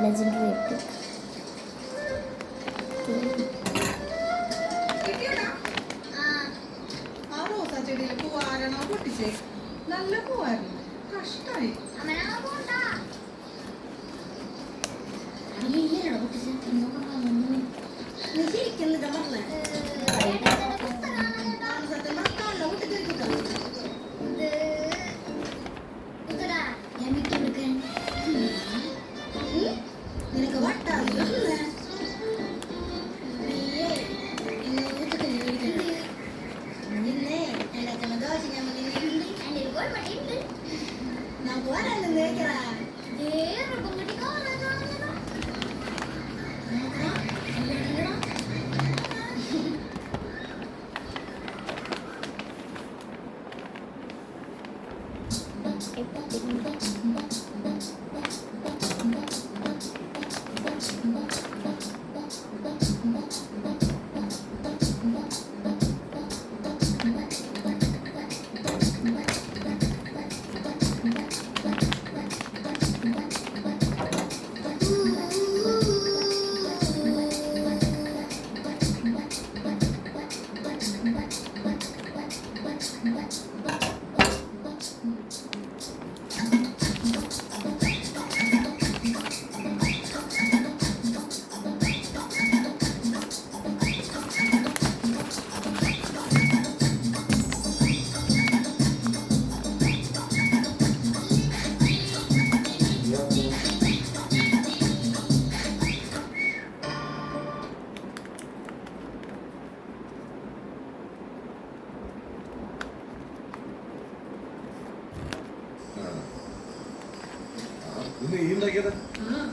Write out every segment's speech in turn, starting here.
legendary epic. നല്ല പോവായിരുന്നു കഷ്ടായി നിനക്ക് വട്ടാ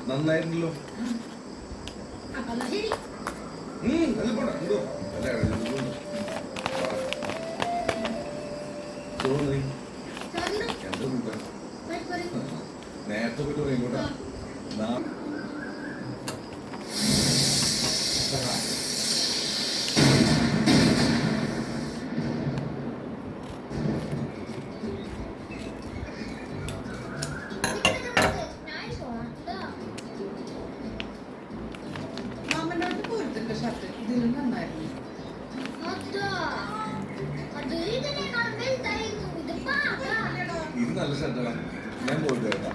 നന്നായിരുന്നല്ലോ. നേരത്തെ പോയിട്ട് ഇങ്ങോട്ടാ ഇത് നല്ല ഷർട്ടാണ്. ഞാൻ പോയിട്ട് വരാം.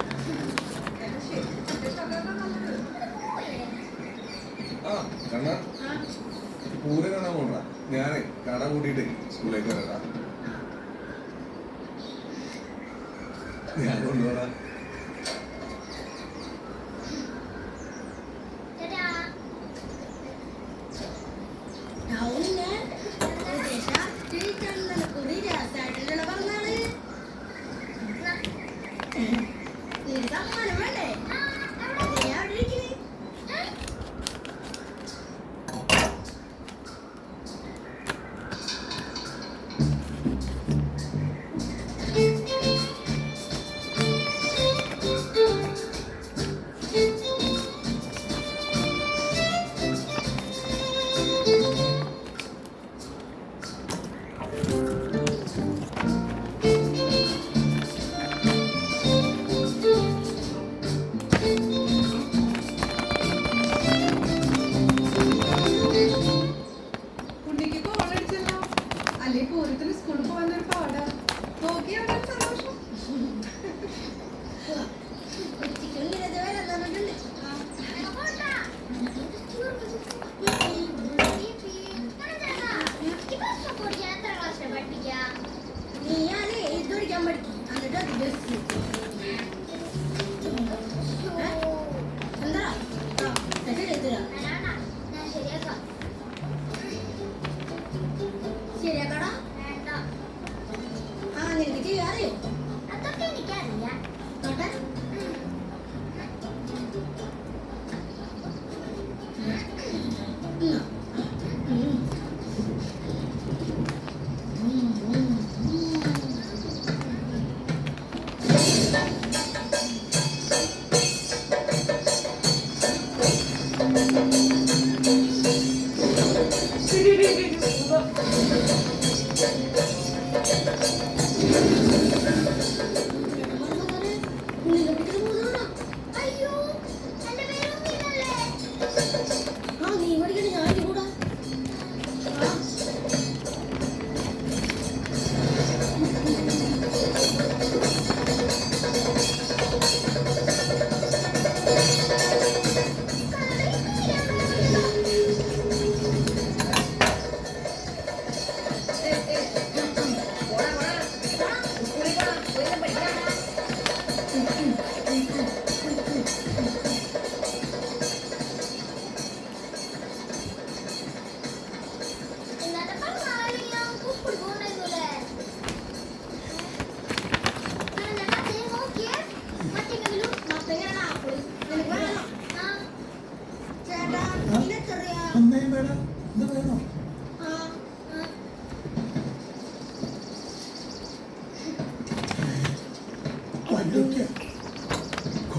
ആ കണ്ണ പൂരം കാണാൻ പോണ്ട. ഞാനേ കട കൂട്ടിയിട്ട് സ്കൂളിലേക്ക് വരാം. ഞാൻ കൊണ്ടുപോകാം.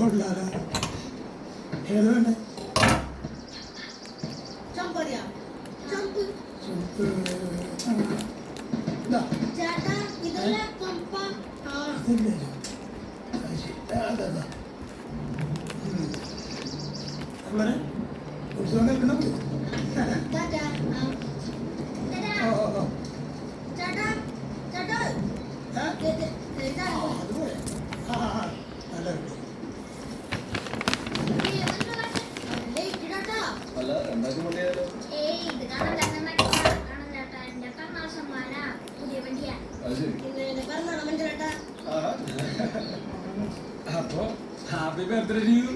കൊള്ളാലോ. ഏത് വേണ്ടേ? ചമ്പറിയാ ചമ്പ് ചുക്ക്. ആ. ഇതാ. ചേട്ടാ ഇതല്ലേ പമ്പ ആ ഇതില്ലേ? അത് ശരി. അതാ, അതാ. നമ്മളെ ഉത്സവം നിൽക്കണം. ചേട്ടാ ഓ ഓ ഓ. ചേട്ടാ ചേട്ടാ ആ? ചേട്ടാ ആ, അതുപോലെ. ആ ആ, ആ. നല്ല കുട്ടി. ചേട്ടാ അല്ല രണ്ടാക്കി കൊണ്ടുപോയാലോ? പുതിയ വണ്ടിയാ. അത് ശരി. ഇന്ന് പറഞ്ഞാണോ ചേട്ടാ ആഹാ. അപ്പൊ ഹാപ്പി ബർത്ത്ഡേ ടു യു.